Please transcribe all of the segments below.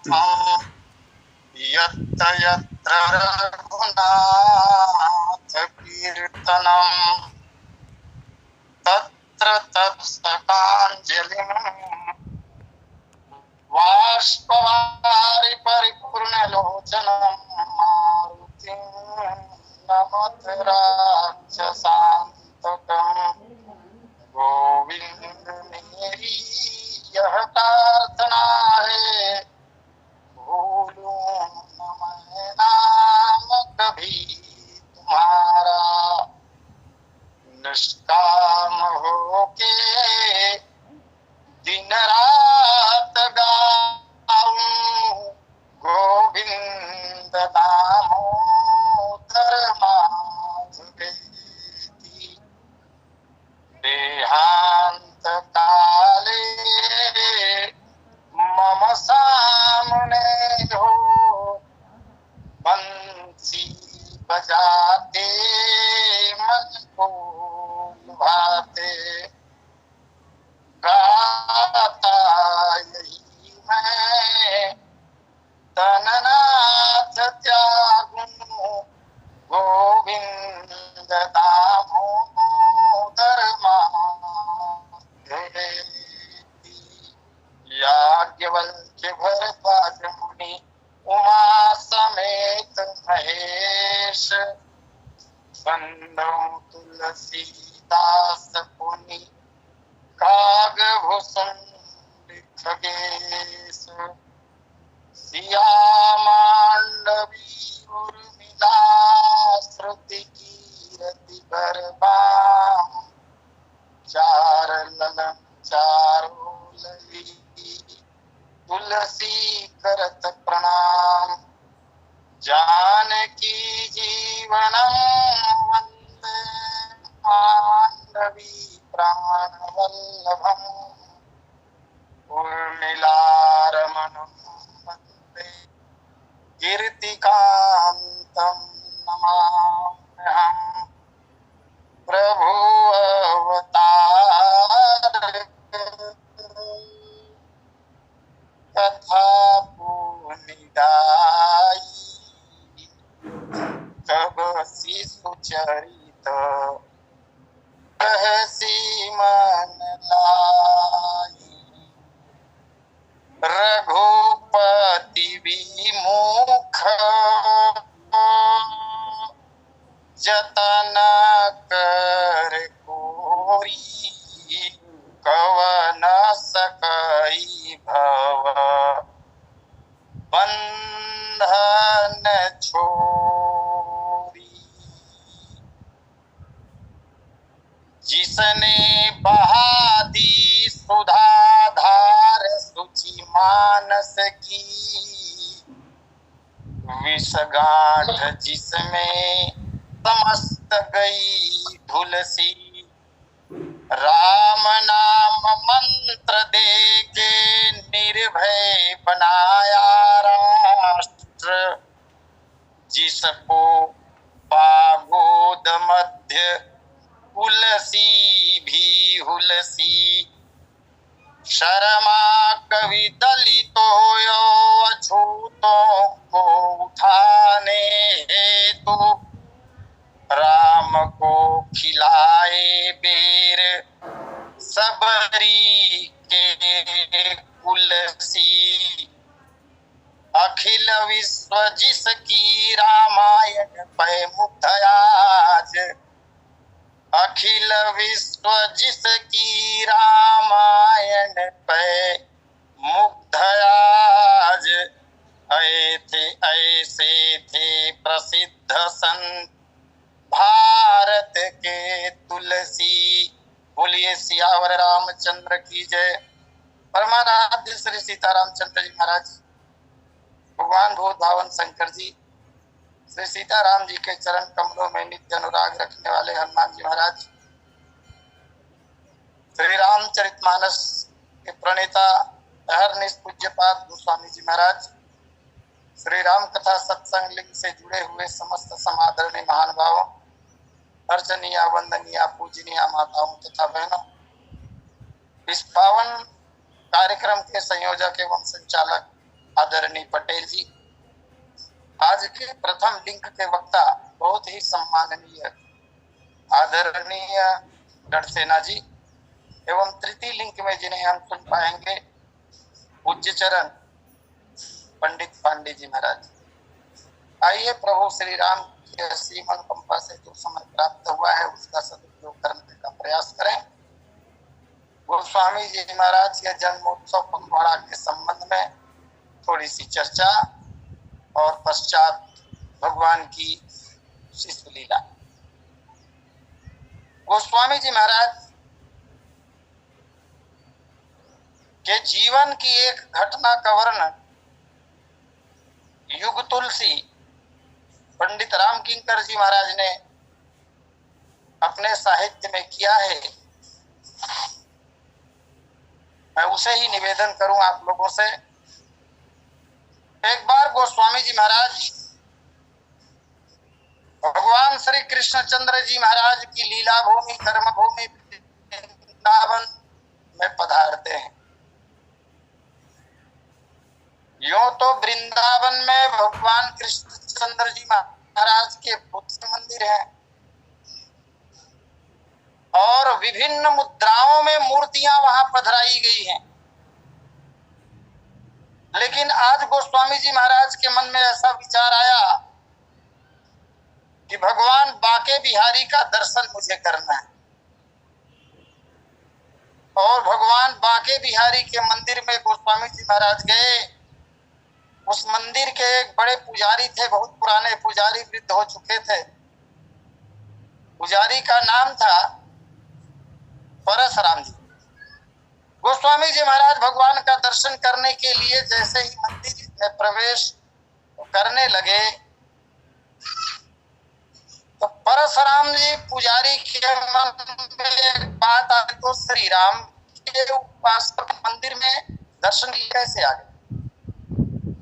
नाथं यत्र यत्र रघुनाथ कीर्तनं तत्र तत्सकाञ्जलिं बाष्पवारि परिपूर्णलोचनं मारुतिं नमत राक्षसान्तकम्। गोविंद मेरी यह प्रार्थना है, भूलूं न मैं नाम कभी तुम्हारा। निष्काम होके दिन रात गाऊं गोविंद दामोदर माधवेति। देहांत काले मम सामने हो, बंसी बजाते मन को लुभाते। गाता यही मैं तननाथ त्यागूं गोविंद दामोदर माधवेति। याज्ञवल्क्य भरद्वाज मुनि उमा समेत महेश, बंधु तुलसीदास पुनि कागभूषुंड खगेश। सिया मांडवी उर्मिला श्रुति कीरति बरबाम। चार ललन चारों लई तुलसी करत प्रणाम। जानकी जीवनम वंदे मांडवी प्राणवल्लभम। उर्मिलारमणं वन्दे कीर्तिकान्तं नमाम्यहम्। प्रभु अवतार कथा पुनिदाई, कब शिशु चरित कहसी मन लाई। रघुपति विमुख जतन कर कोरी, कवन सकई भव बंधन छोरी। जिसने बहादी सुधाधार सुचि मानस की, विषगांठ जिसमें समस्त गई तुलसी। राम नाम मंत्र देके निर्भय बनाया राष्ट्र, जिसको बागोद मध्य तुलसी भी हुलसी। शर्मा कवि दलितों यो अछूतों को उठाने हेतु, राम को खिलाए बेर सबरी के कुलसी। अखिल विश्व जिसकी रामायण पे मुग्धयाज, अखिल विश्व जिसकी रामायण पे मुग्धयाज। ऐसे थे प्रसिद्ध संत भारत के तुलसी। बोलिए सियावर रामचंद्र की जय। परमाराध्य श्री सीतारामचंद्र जी महाराज, भगवान भूत भावन शंकर जी, श्री सीताराम जी के चरण कमलों में नित्य अनुराग रखने वाले हनुमान जी महाराज, श्री रामचरितमानस के प्रणेता अहरनिश पूज्यपाद गोस्वामी जी महाराज, श्री राम कथा सत्संग लिंग से जुड़े हुए समस्त समादरणीय महानुभावों, अर्चनीय वंदनीय पूजनीय माताओं तथा बहनों, इस पावन कार्यक्रम के संयोजक एवं संचालक आदरणीय पटेल जी, आज के प्रथम लिंक के वक्ता बहुत ही सम्माननीय आदरणीय गणसेना जी, एवं तृतीय लिंक में जिन्हें हम सुन पाएंगे पूज्य चरण पंडित पांडे जी महाराज। आइए प्रभु श्री राम की असीम अनुकंपा से जो समय प्राप्त हुआ है उसका सदुपयोग करने का प्रयास करें। गोस्वामी जी महाराज के जन्मोत्सव पखवाड़ा के संबंध में थोड़ी सी चर्चा और पश्चात भगवान की शिष्य लीला। गोस्वामी जी महाराज के जीवन की एक घटना का वर्णन युग तुलसी पंडित राम किंकर जी महाराज ने अपने साहित्य में किया है। मैं उसे ही निवेदन करूं आप लोगों से। एक बार गोस्वामी जी महाराज भगवान श्री कृष्णचंद्र जी महाराज की लीला भूमि कर्म भूमि वृंदावन में पधारते हैं। यूं तो वृंदावन में भगवान कृष्णचंद्र जी महाराज के बुद्ध मंदिर है और विभिन्न मुद्राओं में मूर्तियां वहां पधराई गई हैं, लेकिन आज गोस्वामी जी महाराज के मन में ऐसा विचार आया कि भगवान बाके बिहारी का दर्शन मुझे करना है। और भगवान बाके बिहारी के मंदिर में गोस्वामी जी महाराज गए। उस मंदिर के एक बड़े पुजारी थे, बहुत पुराने पुजारी, वृद्ध हो चुके थे। पुजारी का नाम था परशुराम जी। गोस्वामी जी महाराज भगवान का दर्शन करने के लिए जैसे ही मंदिर में प्रवेश करने लगे तो परशुराम जी पुजारी के मन में एक बात आई, तो श्री राम के उपासक मंदिर में दर्शन कैसे आ गए?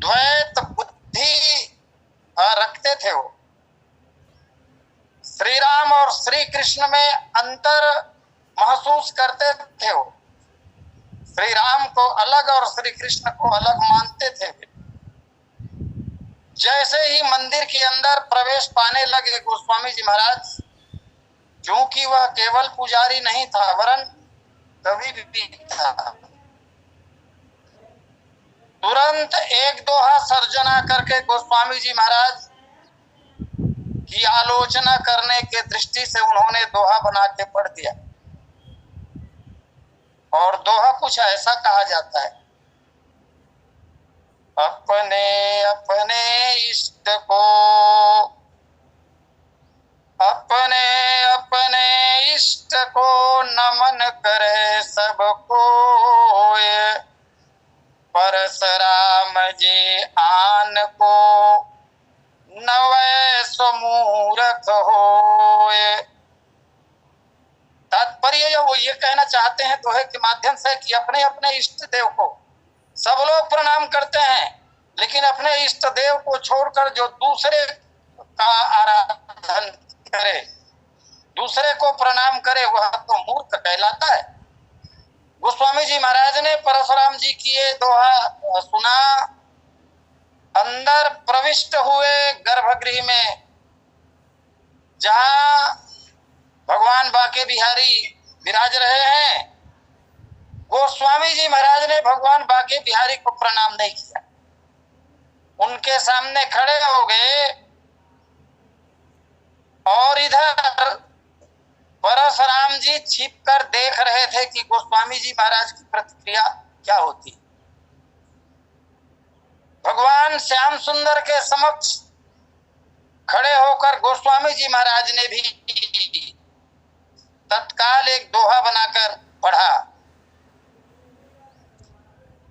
द्वैत बुद्धि रखते थे वो। श्री राम और श्री कृष्ण में अंतर महसूस करते थे वो। श्री राम को अलग और श्री कृष्ण को अलग मानते थे। जैसे ही मंदिर के अंदर प्रवेश पाने लगे गोस्वामी जी महाराज, क्योंकि वह केवल पुजारी नहीं था वरन कवि भी था, तुरंत एक दोहा सर्जना करके गोस्वामी जी महाराज की आलोचना करने के दृष्टि से उन्होंने दोहा बना के पढ़ दिया। और दोहा कुछ ऐसा कहा जाता है, अपने अपने इष्ट को, अपने अपने इष्ट को नमन करे सबको, परशुराम जी आन को नवै समूरख होए। तात्पर्य वो ये कहना चाहते हैं दोहे के माध्यम से कि अपने अपने इष्ट देव को सब लोग प्रणाम करते हैं, लेकिन अपने इष्ट देव को छोड़कर जो दूसरे का आराधन करे, दूसरे को प्रणाम करे, वह तो मूर्ख कहलाता है। गोस्वामी जी महाराज ने परशुराम जी की ये दोहा सुना। अंदर प्रविष्ट हुए गर्भगृह में, जहां भगवान बाके बिहारी विराज रहे हैं। गोस्वामी जी महाराज ने भगवान बाके बिहारी को प्रणाम नहीं किया, उनके सामने खड़े हो गए और इधर परशुराम जी छिप कर देख रहे थे कि गोस्वामी जी महाराज की प्रतिक्रिया क्या होती। भगवान श्याम सुंदर के समक्ष खड़े होकर गोस्वामी जी महाराज ने भी तत्काल एक दोहा बनाकर पढ़ा।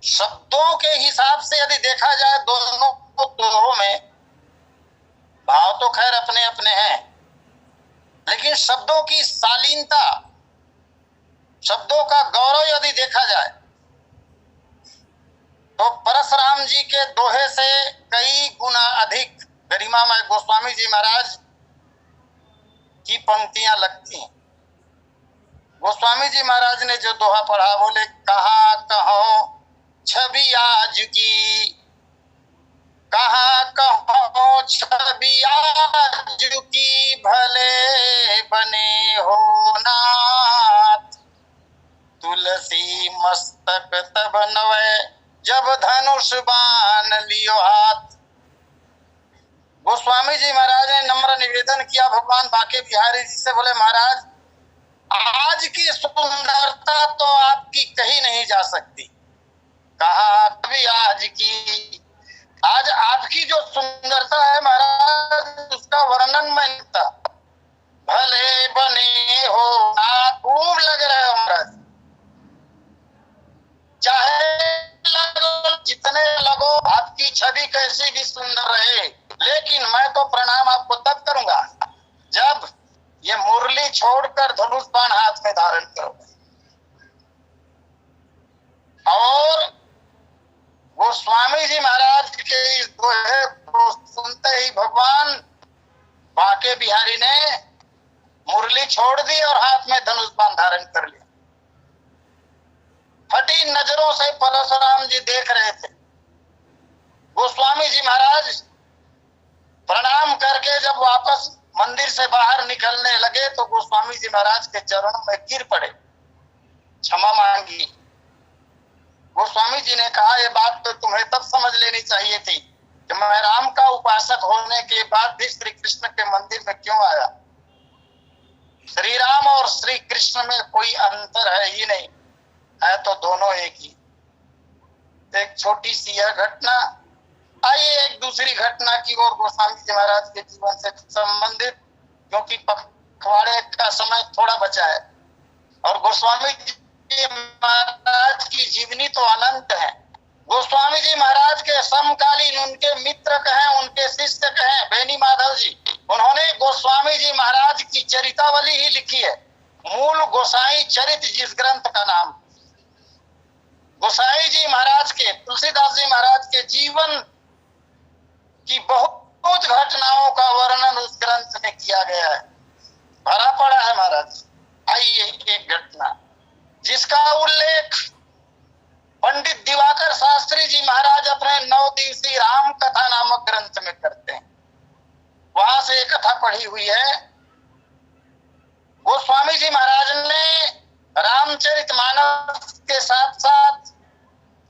शब्दों के हिसाब से यदि देखा जाए दोनों दोहों में भाव तो खैर अपने अपने हैं, लेकिन शब्दों की शालीनता, शब्दों का गौरव यदि देखा जाए तो परशुराम जी के दोहे से कई गुना अधिक गरिमामय गोस्वामी जी महाराज की पंक्तियां लगती हैं। गोस्वामी जी महाराज ने जो दोहा पढ़ा, बोले कहा कहो छवि आज की, मस्तक तब नवै, जब धनुष बाण लियो हाथ। गोस्वामी जी महाराज ने नम्र निवेदन किया भगवान बांके बिहारी जी से, बोले महाराज आज की सुंदरता तो आपकी कही नहीं जा सकती। कहा कभी आज आपकी जो सुंदरता है महाराज उसका वर्णन मैं नहीं था। भले बने हो खूब लग रहे हो महाराज, चाहे लगो जितने लगो, आपकी छवि कैसी भी सुंदर रहे, लेकिन मैं तो प्रणाम आपको तब करूंगा जब ये मुरली छोड़कर धनुष बाण हाथ में धारण करोगे। और गोस्वामी जी महाराज के इस दोहे को सुनते ही भगवान बांके बिहारी ने मुरली छोड़ दी और हाथ में धनुष बाण धारण कर लिया। फटी नजरों से परशुराम जी देख रहे थे। गोस्वामी जी महाराज प्रणाम करके जब वापस मंदिर से बाहर निकलने लगे तो गोस्वामी जी महाराज के चरणों में गिर पड़े, क्षमा मांगी। गोस्वामी जी ने कहा ये बात तो तुम्हें तब समझ लेनी चाहिए थी कि मैं राम का उपासक होने के बाद भी श्री कृष्ण के मंदिर में क्यों आया। श्री राम और श्री कृष्ण में कोई अंतर है ही नहीं, है तो दोनों एक ही। एक छोटी सी यह घटना। आइए एक दूसरी घटना की ओर, गोस्वामी जी महाराज के जीवन से संबंधित, क्योंकि पखवाड़े का समय थोड़ा बचा है और गोस्वामी जी महाराज की जीवनी तो अनंत है। गोस्वामी जी महाराज के समकालीन उनके मित्र कहें, उनके शिष्य कहें, बेनी माधव जी, उन्होंने गोस्वामी जी महाराज की चरितावली ही लिखी है। मूल गोसाई चरित जिस ग्रंथ का नाम, गोसाई जी महाराज के, तुलसीदास जी महाराज के जीवन की बहुत घटनाओं का वर्णन उस ग्रंथ में किया गया है, भरा पड़ा है महाराज। आइए एक घटना जिसका उल्लेख पंडित दिवाकर शास्त्री जी महाराज अपने 9 दिवसीय राम कथा नामक ग्रंथ में करते हैं। वहां से एक कथा पढ़ी हुई है। गोस्वामी जी महाराज ने रामचरितमानस के साथ साथ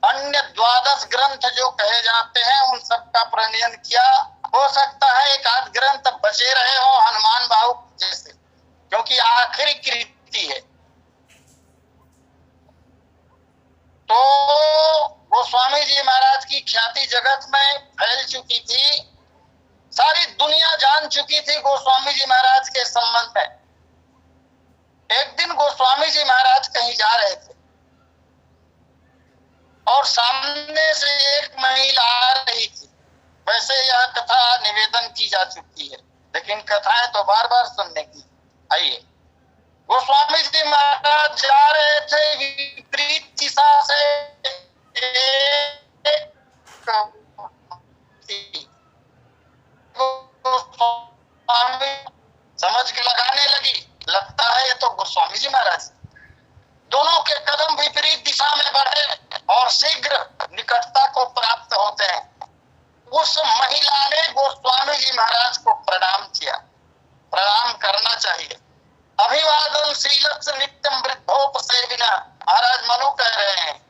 अन्य 12 ग्रंथ जो कहे जाते हैं उन सब का प्रणयन किया। हो सकता है एक आध ग्रंथ बचे रहे हो हनुमान बाहु जैसे, क्योंकि आखिरी कृति है। तो गोस्वामी जी महाराज की ख्याति जगत में फैल चुकी थी, सारी दुनिया जान चुकी थी गोस्वामी जी महाराज के संबंध में। एक दिन गोस्वामी जी महाराज कहीं जा रहे थे और सामने से एक महिला आ रही थी। वैसे यह कथा निवेदन की जा चुकी है, लेकिन कथाएं तो बार बार सुनने की। आइए, गोस्वामी जी महाराज जा रहे थे विपरीत दिशा से, समझ के लगाने लगी, लगता है ये तो गोस्वामी जी महाराज। दोनों के कदम विपरीत दिशा में बढ़े और शीघ्र निकटता को प्राप्त होते हैं। उस महिला ने गोस्वामी जी महाराज को प्रणाम किया। प्रणाम करना चाहिए। अभिवादनशीलस्य नित्यं वृद्धोपसेविनः, महाराज मनु कह रहे हैं,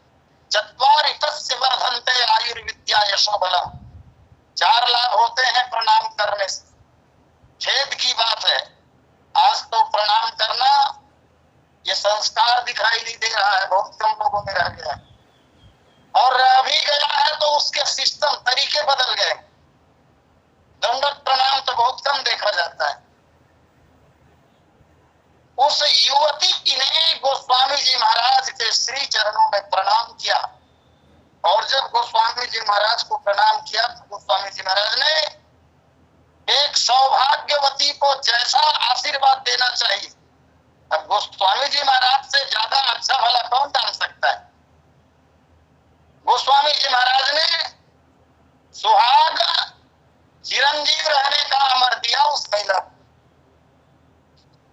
चत्वारि तस्य वर्धन्ते आयुर्विद्या यशोबलम्। 4 लाभ होते हैं प्रणाम करने से। खेद की बात है आज तो प्रणाम करना ये संस्कार दिखाई नहीं दे रहा है, बहुत कम लोगों में रह गया है। और अभी गया है तो उसके सिस्टम तरीके बदल गए। दंडवत प्रणाम तो बहुत कम देखा जाता है। उस युवती ने गोस्वामी जी महाराज के श्री चरणों में प्रणाम किया और जब गोस्वामी जी महाराज को प्रणाम किया तो गोस्वामी जी महाराज ने एक सौभाग्यवती को जैसा आशीर्वाद देना चाहिए, अब गोस्वामी जी महाराज से ज्यादा अच्छा भला कौन जान सकता है। गोस्वामी जी महाराज ने सुहाग चिरंजीव रहने का अमर दिया उस महिला को।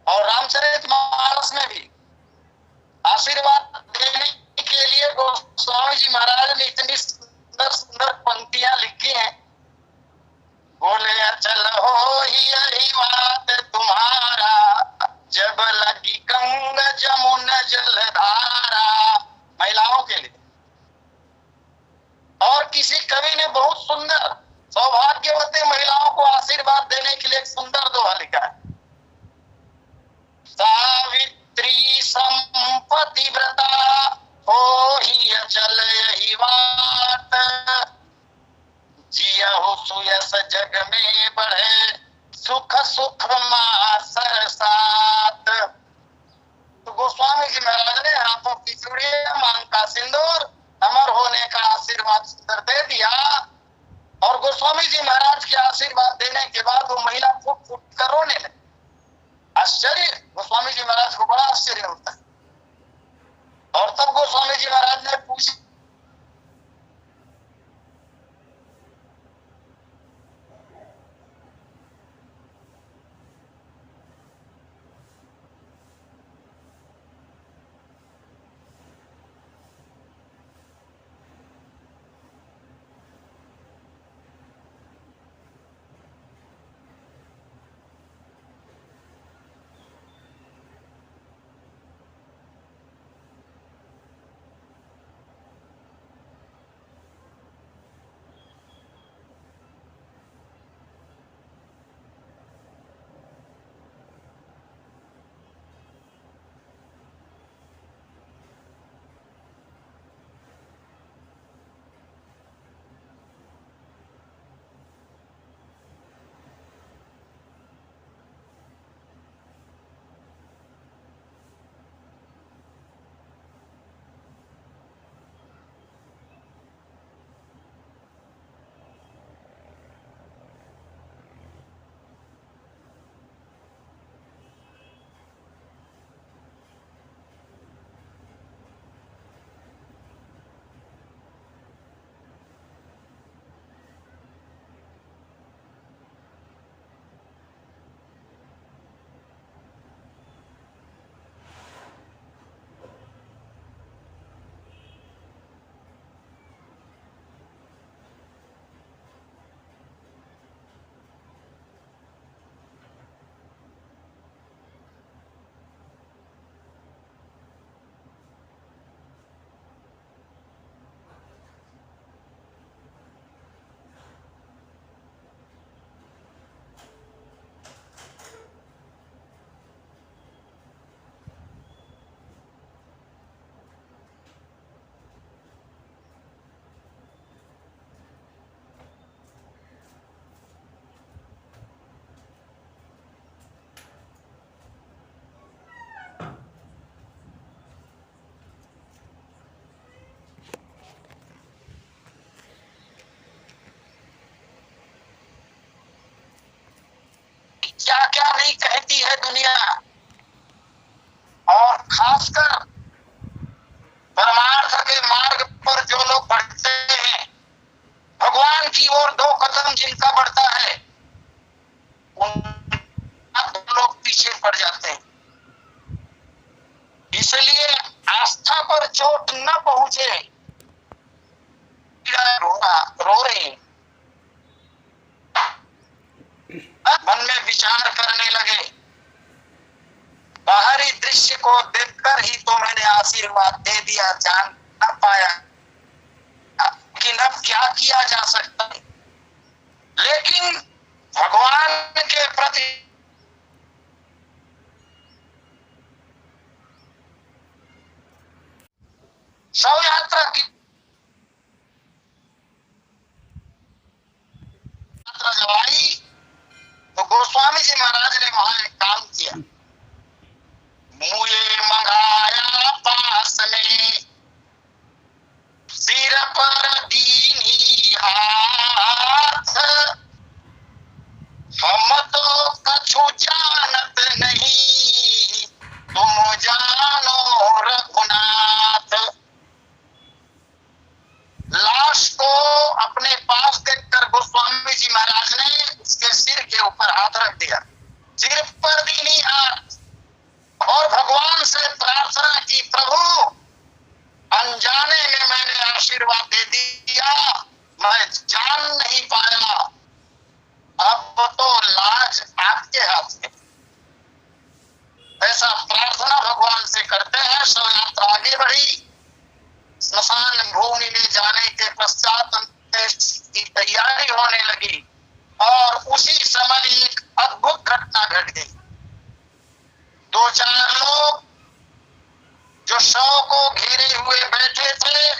और रामचरितमानस में भी आशीर्वाद देने के लिए गोस्वामी जी महाराज ने इतनी सुंदर सुंदर पंक्तियां लिखी हैं। बोले अचल हो ही यही बात तुम्हारा, जब लगी गंग जमुन जलधारा। चल यही बात, जियहु सुयस जग में बढ़े, सुख सुख मासर साथ। तो गोस्वामी जी महाराज ने हाथों की चूड़ियां, मांग का सिंदूर, अमर होने का आशीर्वाद दे दिया। और गोस्वामी जी महाराज के आशीर्वाद देने के बाद वो महिला फुट फुट कर रोने लगी। आश्चर्य, गोस्वामी जी महाराज को बड़ा आश्चर्य होता है। और तब गोस्वामी जी महाराज ने पूछा, क्या क्या नहीं कहती है दुनिया। और खासकर परमार्थ के मार्ग पर जो लोग बढ़ते हैं, भगवान की ओर 2 कदम जिनका बढ़ता है, उन लोग पीछे पड़ जाते हैं। इसलिए आस्था पर चोट न पहुंचे, रो रहे हैं, मन में विचार करने लगे, बाहरी दृश्य को देखकर ही तो मैंने आशीर्वाद दे दिया, जान न पाया कि अब क्या किया जा सकता है। लेकिन भगवान के प्रति शव यात्रा की यात्रा जब आई तो गोस्वामी जी महाराज ने वहां एक काम किया। मुझे मंगाया पास में, सिर पर दीनी हाथ, हम तो कछु जानत नहीं, तुम जानो रघुनाथ। लाश को अपने पास देखकर गोस्वामी जी महाराज ने उसके सिर के ऊपर हाथ रख दिया, सिर पर दीनी हाथ, और भगवान से प्रार्थना की, प्रभु अनजाने में मैंने आशीर्वाद दे दिया, मैं जान नहीं पाया, अब तो लाज आपके हाथ में। ऐसा प्रार्थना भगवान से करते हैं। शव यात्रा आगे बढ़ी। स्मशान भूमि में जाने के पश्चात की तैयारी होने लगी और उसी समय एक अद्भुत घटना घट गई। 2-4 लोग जो शव को घेरे हुए बैठे थे,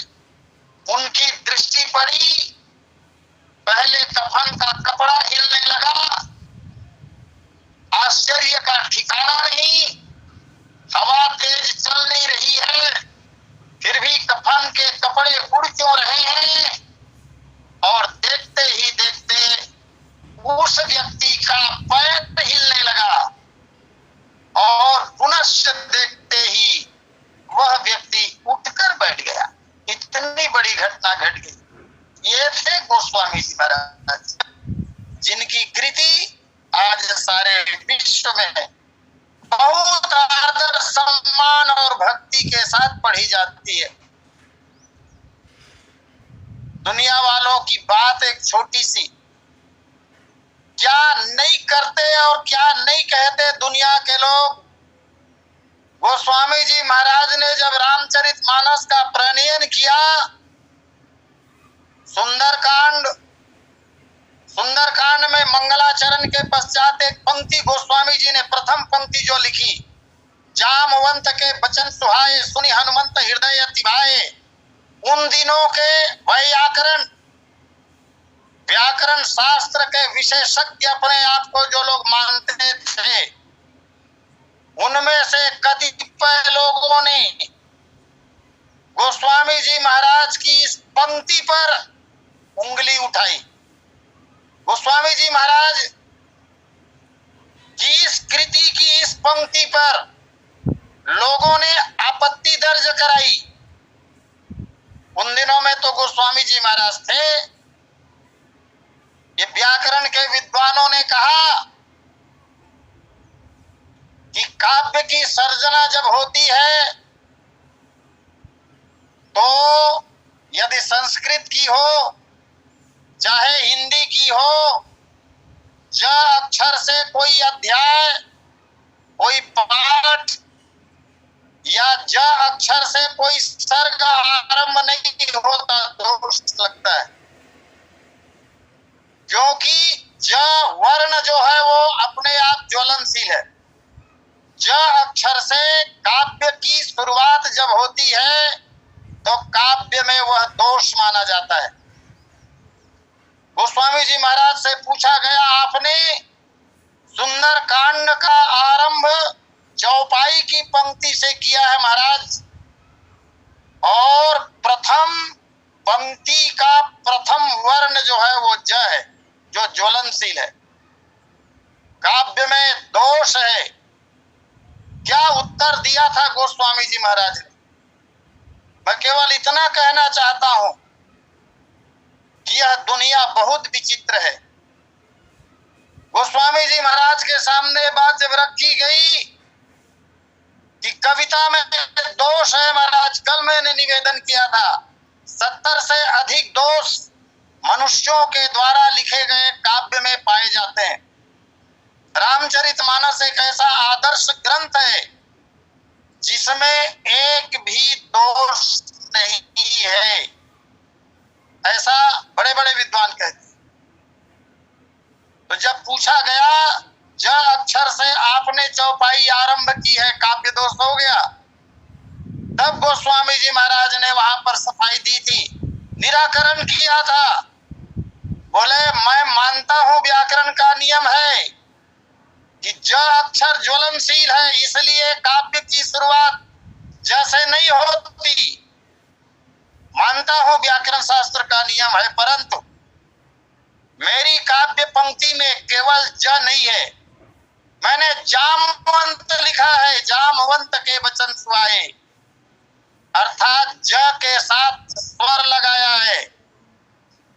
कितनी बड़ी घटना घट गई। ये थे गोस्वामी जी महाराज, जिनकी कृति आज सारे विश्व में बहुत आदर सम्मान और भक्ति के साथ पढ़ी जाती है। दुनिया वालों की बात एक छोटी सी, क्या नहीं करते और क्या नहीं कहते दुनिया के लोग। गोस्वामी जी महाराज ने जब रामचरितमानस का प्रणयन किया, सुंदरकांड में मंगलाचरण के पश्चात एक पंक्ति गोस्वामी जी ने प्रथम पंक्ति जो लिखी, जामवंत के वचन सुहाए सुनि हनुमंत हृदय अति भाए। उन दिनों के व्याकरण शास्त्र के विशेषज्ञ अपने आप को जो लोग मानते थे, उनमें से कतिपय लोगों ने गोस्वामी जी महाराज की इस पंक्ति पर उंगली उठाई। गोस्वामी जी महाराज की इस कृति की इस पंक्ति पर लोगों ने आपत्ति दर्ज कराई। उन दिनों में तो गोस्वामी जी महाराज थे। ये व्याकरण के विद्वानों ने कहा कि काव्य की सर्जना जब होती है तो यदि संस्कृत की हो चाहे हिंदी की हो, ज अक्षर से कोई अध्याय, कोई पाठ या ज अक्षर से कोई सर्ग आरंभ नहीं होता, दोष लगता है। क्योंकि ज वर्ण जो है वो अपने आप ज्वलनशील है। ज अक्षर से काव्य की शुरुआत जब होती है तो काव्य में वह दोष माना जाता है। गोस्वामी जी महाराज से पूछा गया, आपने सुंदर कांड का आरंभ चौपाई की पंक्ति से किया है महाराज, और प्रथम पंक्ति का प्रथम वर्ण जो है वो ज है, जो ज्वलनशील है। काव्य में दोष है। क्या उत्तर दिया था गोस्वामी जी महाराज ने? मैं केवल इतना कहना चाहता हूं कि यह दुनिया बहुत विचित्र है। गोस्वामी जी महाराज के सामने बात जब रखी गई कि कविता में दोष है महाराज, कल मैंने निवेदन किया था 70 से अधिक दोष मनुष्यों के द्वारा लिखे गए काव्य में पाए जाते हैं। रामचरितमानस एक ऐसा आदर्श ग्रंथ है जिसमें एक भी दोष नहीं है, ऐसा बड़े बड़े विद्वान कहते हैं। तो जब पूछा गया ज अक्षर से आपने चौपाई आरंभ की है, काव्य दोष हो गया, तब गोस्वामी जी महाराज ने वहां पर सफाई दी थी, निराकरण किया था। बोले, मैं मानता हूं व्याकरण का नियम है कि ज अक्षर ज्वलनशील है, इसलिए काव्य की शुरुआत जैसे नहीं होती। मानता हूं व्याकरण शास्त्र का नियम है, परंतु मेरी काव्य पंक्ति में केवल ज नहीं है, मैंने जामवंत लिखा है, जामवंत के वचन सुहाए, अर्थात ज के साथ स्वर लगाया है।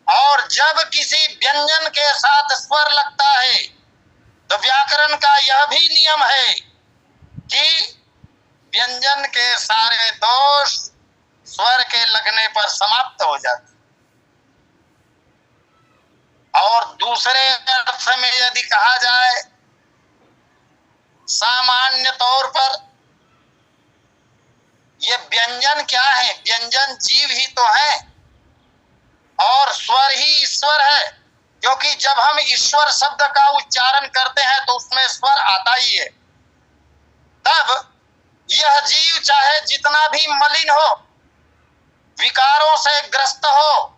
और जब किसी व्यंजन के साथ स्वर लगता है तो व्याकरण का यह भी नियम है कि व्यंजन के सारे दोष स्वर के लगने पर समाप्त हो जाते। और दूसरे अर्थ में यदि कहा जाए, सामान्य तौर पर ये व्यंजन क्या है? व्यंजन जीव ही तो है और स्वर ही ईश्वर है, क्योंकि जब हम ईश्वर शब्द का उच्चारण करते हैं तो उसमें स्वर आता ही है। तब यह जीव चाहे जितना भी मलिन हो, विकारों से ग्रस्त हो,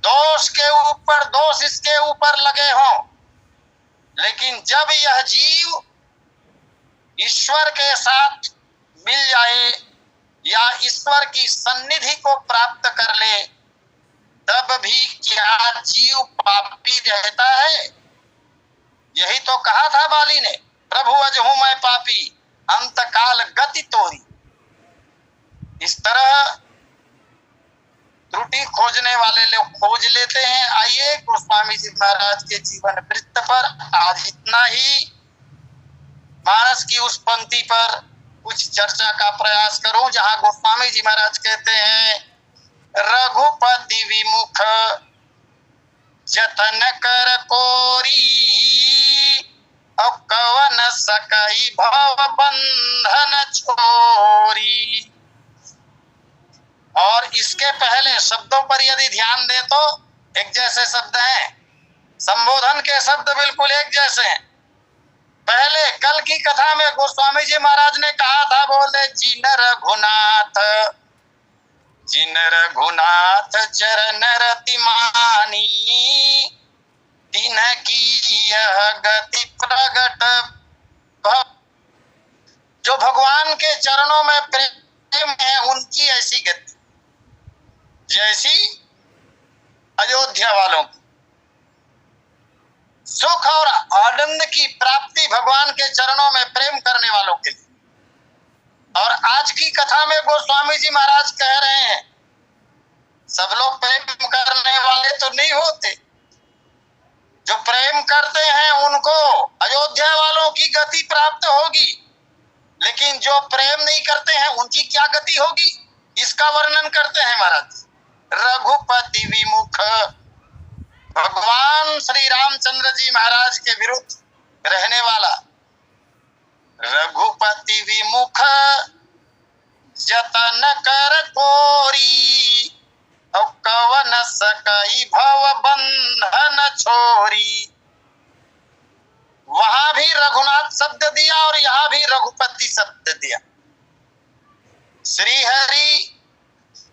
दोष के ऊपर दोष इसके ऊपर लगे हों, लेकिन जब यह जीव ईश्वर के साथ मिल जाए या ईश्वर की सन्निधि को प्राप्त कर ले, तब भी क्या जीव पापी रहता है? यही तो कहा था बाली ने, प्रभु अज हूं मैं पापी, अंत काल गति तोरी। इस तरह त्रुटि खोजने वाले लोग खोज लेते हैं। आइए गोस्वामी जी महाराज के जीवन वृत्त पर आज इतना ही, मानस की उस पंक्ति पर कुछ चर्चा का प्रयास करूं जहां गोस्वामी जी महाराज कहते हैं, रघुपति विमुख जतन कर कोरी, अब कवन सकई भव बंधन छोरी। और इसके पहले शब्दों पर यदि ध्यान दें तो एक जैसे शब्द हैं, संबोधन के शब्द बिल्कुल एक जैसे हैं। पहले कल की कथा में गोस्वामी जी महाराज ने कहा था, बोले जिन रघुनाथ चरण रति मानी, तिन्ह की यह गति प्रगट। जो भगवान के चरणों में प्रेम है उनकी ऐसी गति जैसी अयोध्या वालों की। सुख और आनंद की प्राप्ति भगवान के चरणों में प्रेम करने वालों के लिए। और आज की कथा में गोस्वामी जी महाराज कह रहे हैं, सब लोग प्रेम करने वाले तो नहीं होते, जो प्रेम करते हैं उनको अयोध्या वालों की गति प्राप्त होगी, लेकिन जो प्रेम नहीं करते हैं उनकी क्या गति होगी, इसका वर्णन करते हैं महाराज। रघुपति विमुख, भगवान श्री रामचंद्र जी महाराज के विरुद्ध रहने वाला। रघुपति विमुख जतन कर कोरी, और कवन सकई भव बंधन छोरी। वहां भी रघुनाथ शब्द दिया और यहां भी रघुपति शब्द दिया। श्री हरि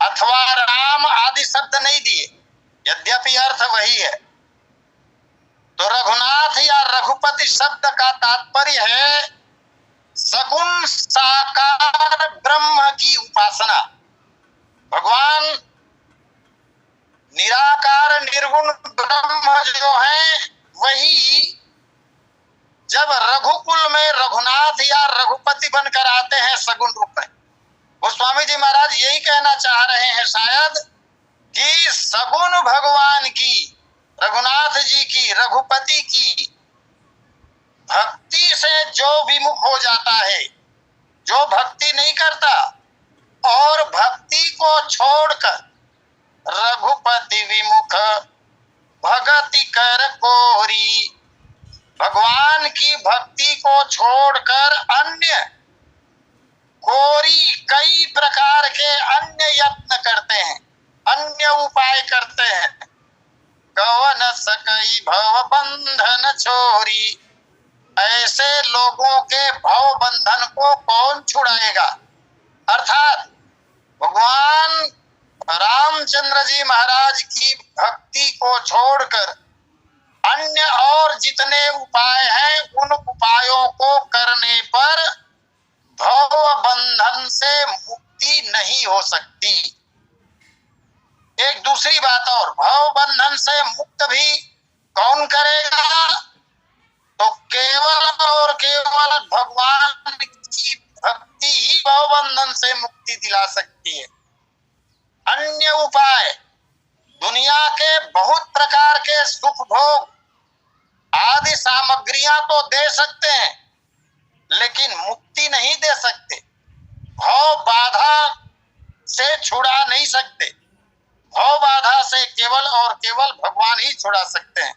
अथवा राम आदि शब्द नहीं दिए, यद्यपि अर्थ वही है। तो रघुनाथ या रघुपति शब्द का तात्पर्य है सगुण साकार ब्रह्म की उपासना। भगवान निराकार निर्गुण ब्रह्म जो है वही जब रघुकुल में रघुनाथ या रघुपति बनकर आते हैं सगुण रूप में। गोस्वामी जी महाराज यही कहना चाह रहे हैं शायद कि सगुण भगवान की, रघुनाथ जी की, रघुपति की भक्ति से जो विमुख हो जाता है, जो भक्ति नहीं करता और भक्ति को छोड़कर रघुपति विमुख भगति कर कोरी, भगवान की भक्ति को छोड़कर अन्य कोरी कई प्रकार के अन्य यत्न करते हैं, अन्य उपाय करते हैं। कवन सकई भव बंधन छोरी, ऐसे लोगों के भव बंधन को कौन छुड़ाएगा। अर्थात भगवान रामचंद्र जी महाराज की भक्ति को छोड़कर अन्य और जितने उपाय हैं उन उपायों को करने पर भव बंधन से मुक्ति नहीं हो सकती। एक दूसरी बात और, भव बंधन से मुक्त भी कौन करेगा, तो केवल और केवल भगवान की भक्ति ही भव बंधन से मुक्ति दिला सकती है। अन्य उपाय दुनिया के बहुत प्रकार के सुख भोग आदि सामग्रियां तो दे सकते हैं, लेकिन मुक्ति नहीं दे सकते, भव बाधा से छुड़ा नहीं सकते। भव बाधा से केवल और केवल भगवान ही छुड़ा सकते हैं।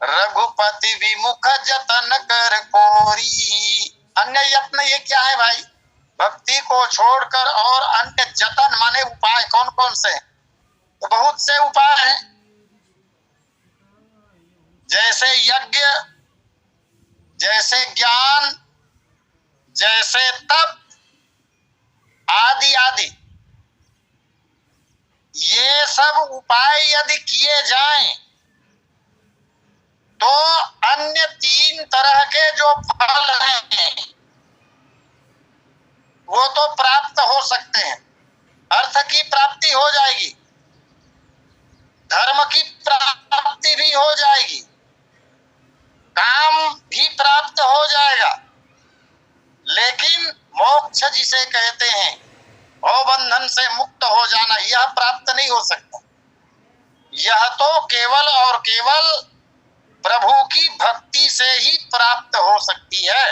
रघुपति विमुख जतन कर कोरी, अन्य यत्न ये क्या है भाई, भक्ति को छोड़कर और अन्य जतन माने उपाय कौन कौन से, तो बहुत से उपाय हैं, जैसे यज्ञ, जैसे ज्ञान, जैसे तप आदि आदि। ये सब उपाय यदि किए जाएं तो अन्य तीन तरह के जो फल हैं वो तो प्राप्त हो सकते हैं। अर्थ की प्राप्ति हो जाएगी, धर्म की प्राप्ति भी हो जाएगी, काम भी प्राप्त हो जाएगा, लेकिन मोक्ष जिसे कहते हैं भव बंधन से मुक्त हो जाना यह प्राप्त नहीं हो सकता। यह तो केवल और केवल प्रभु की भक्ति से ही प्राप्त हो सकती है।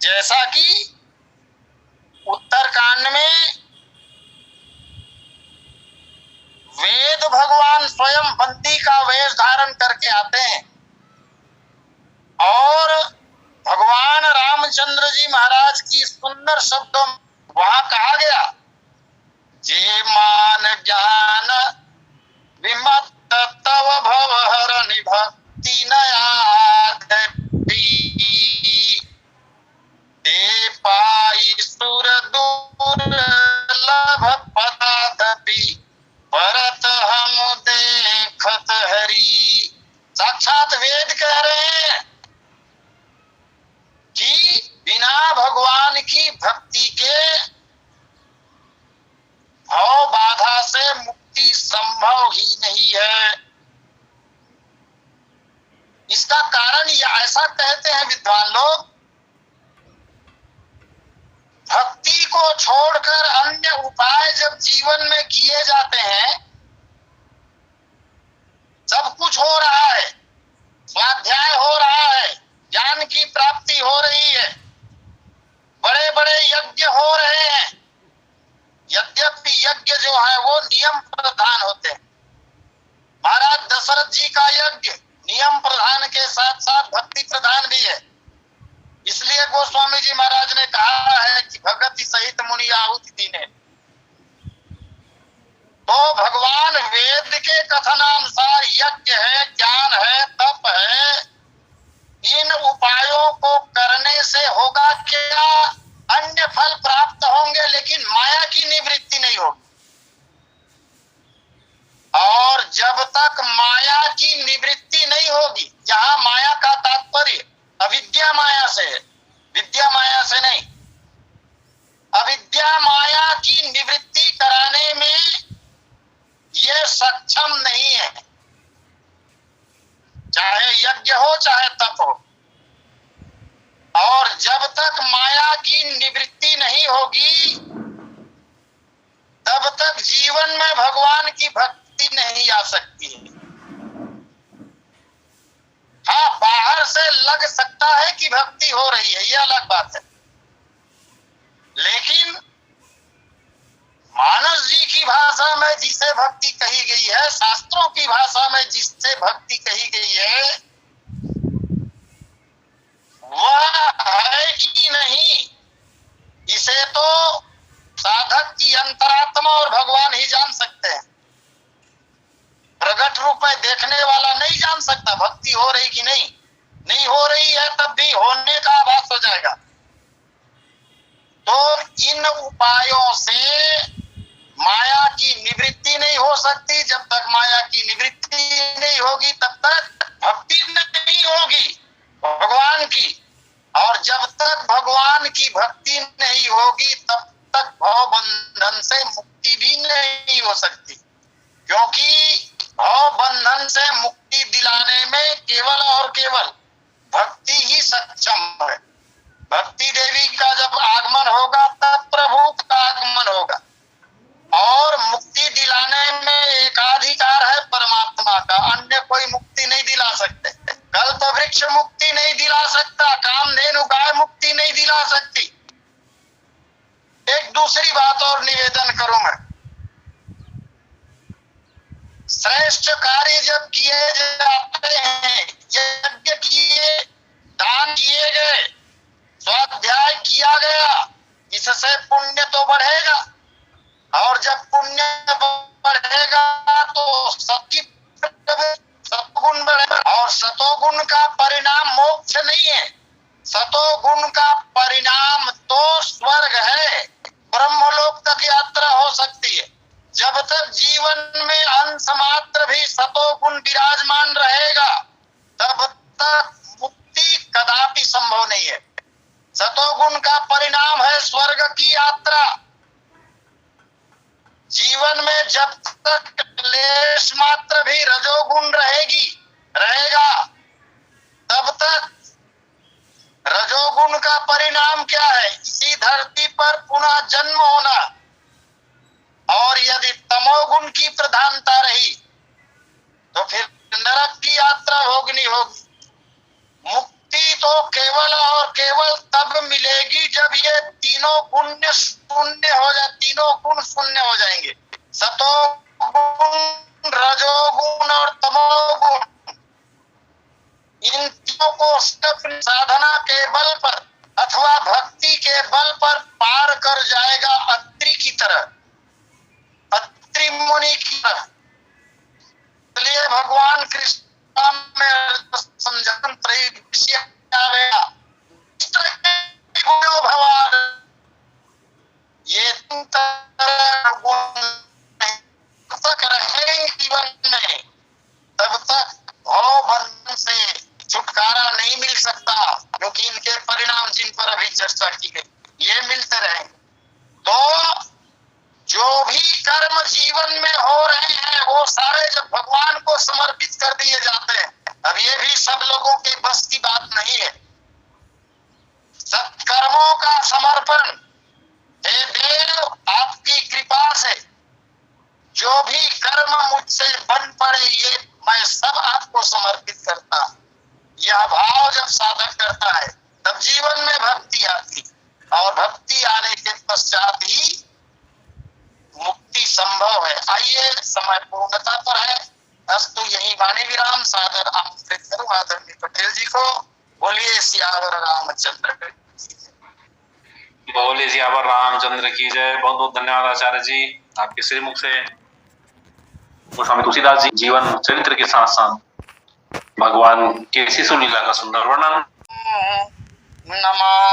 जैसा कि उत्तरकांड में वेद भगवान स्वयं बंदी का वेश धारण करके आते हैं और भगवान रामचंद्र जी महाराज की सुंदर शब्दों वहां कहा गया, जे मान ज्ञान विमत्त तव भव हरनि भक्ति नयागति, ते पाई सुर दुर्लभ पदादपि परत हम देखत हरि। साक्षात वेद कह रहे हैं कि बिना भगवान की भक्ति के भव बाधा से मुक्ति संभव ही नहीं है। इसका कारण ऐसा कहते हैं विद्वान लोग, भक्ति को छोड़कर अन्य उपाय जब जीवन में किए जाते हैं, सब कुछ हो रहा है, स्वाध्याय हो रहा है, ज्ञान की प्राप्ति हो रही है, बड़े बड़े यज्ञ हो रहे हैं, यद्यपि यज्ञ जो है वो नियम प्रधान होते हैं। महाराज दशरथ जी का यज्ञ नियम प्रधान के साथ साथ भक्ति प्रधान भी है। इसलिए गोस्वामी जी महाराज ने कहा है कि भगति सहित मुनि आहुति दीने। तो भगवान वेद के कथनानुसार यज्ञ है, ज्ञान है, तप है, इन उपायों को करने से होगा क्या? अन्य फल प्राप्त होंगे, लेकिन माया की निवृत्ति नहीं होगी। और जब तक माया की निवृत्ति नहीं होगी, यहाँ माया का तात्पर्य अविद्या माया से है, विद्या माया से नहीं। अविद्या माया की निवृत्ति कराने में ये सक्षम नहीं है, चाहे यज्ञ हो चाहे तप हो। और जब तक माया की निवृत्ति नहीं होगी, तब तक जीवन में भगवान की भक्ति नहीं आ सकती है। हाँ, बाहर से लग सकता है कि भक्ति हो रही है, यह अलग बात है, लेकिन मानस जी की भाषा में जिसे भक्ति कही गई है, शास्त्रों की भाषा में जिससे भक्ति कही गई है, वह है कि नहीं, इसे तो साधक की अंतरात्मा और भगवान ही जान सकते हैं। प्रगट रूप में देखने वाला नहीं जान सकता भक्ति हो रही कि नहीं। नहीं हो रही है तब भी होने का आभास हो जाएगा। तो इन उपायों से माया की निवृत्ति नहीं हो सकती। जब तक माया की निवृत्ति नहीं होगी तब तक भक्ति नहीं होगी भगवान की। और जब तक भगवान की भक्ति नहीं होगी तब तक भव बंधन से मुक्ति भी नहीं हो सकती, क्योंकि भव बंधन से मुक्ति दिलाने में केवल और केवल भक्ति ही सक्षम है। भक्ति देवी का जब आगमन होगा तब प्रभु का आगमन होगा। और मुक्ति दिलाने में एकाधिकार है परमात्मा का, अन्य कोई मुक्ति नहीं दिला सकते। कल्प वृक्ष मुक्ति नहीं दिला सकता, कामधेनु गाय मुक्ति नहीं दिला सकती। एक दूसरी बात और निवेदन करूं मैं, श्रेष्ठ कार्य जब किए जाते हैं, यज्ञ किए, दान किए गए, स्वाध्याय किया गया, इससे पुण्य तो बढ़ेगा। और जब पुण्य बढ़ेगा तो सतगुण बढ़ेगा। और सतोगुण का परिणाम मोक्ष नहीं है, सतोगुण का परिणाम तो स्वर्ग है, ब्रह्मलोक तक यात्रा हो सकती है। जब तक जीवन में अंश मात्र भी सतोगुण विराजमान रहेगा तब तक मुक्ति कदापि संभव नहीं है। सतोगुण का परिणाम है स्वर्ग की यात्रा। जीवन में जब तक क्लेश मात्र भी रजोगुण रहेगा तब तक रजोगुण का परिणाम क्या है? इसी धरती पर पुनः जन्म होना, और यदि तमोगुण की प्रधानता रही तो फिर नरक की यात्रा भोगनी होगी। मुक्ति तो केवल और केवल तब मिलेगी जब ये तीनों गुण शून्य हो जाए, तीनों गुण शून्य हो जाएंगे। सतोगुण, रजोगुण और तमोगुण, इन तीनों को अपनी साधना के बल पर अथवा भक्ति के बल पर पार कर जाएगा, अत्रि की तरह, अत्रि मुनि की तरह। इसलिए भगवान कृष्ण में समझन भगवान, ये गुण तक रहेंगे जीवन में, तब तक भव बंधन से छुटकारा नहीं मिल सकता, क्योंकि इनके परिणाम जिन पर अभी चर्चा की गई ये मिलते रहेंगे। तो जो भी कर्म जीवन में हो रहे हैं वो सारे जब भगवान को समर्पित कर दिए जाते हैं, अब ये भी सब लोगों के बस की बात नहीं है। सत्कर्मों का समर्पण, हे देव आपकी कृपा से जो भी कर्म मुझसे बन पड़े ये मैं सब आपको समर्पित करता। यह भाव जब साधक करता है तब जीवन में भक्ति आती, और भक्ति आने के पश्चात ही मुक्ति संभव है। आइए, समय पूर्णता पर है, अस्तु यही वाणी विराम। सादर आमंत्रित करूं आदरणीय पटेल जी को। बोलिए सियावर रामचंद्र की जय। बोलिए सियावर रामचंद्र की जय। बहुत बहुत धन्यवाद आचार्य जी, आपके श्रीमुख से गोस्वामी तुलसीदास जी जीवन चरित्र के साथ साथ भगवान के शिशु लीला का सुंदर वर्णन। नमः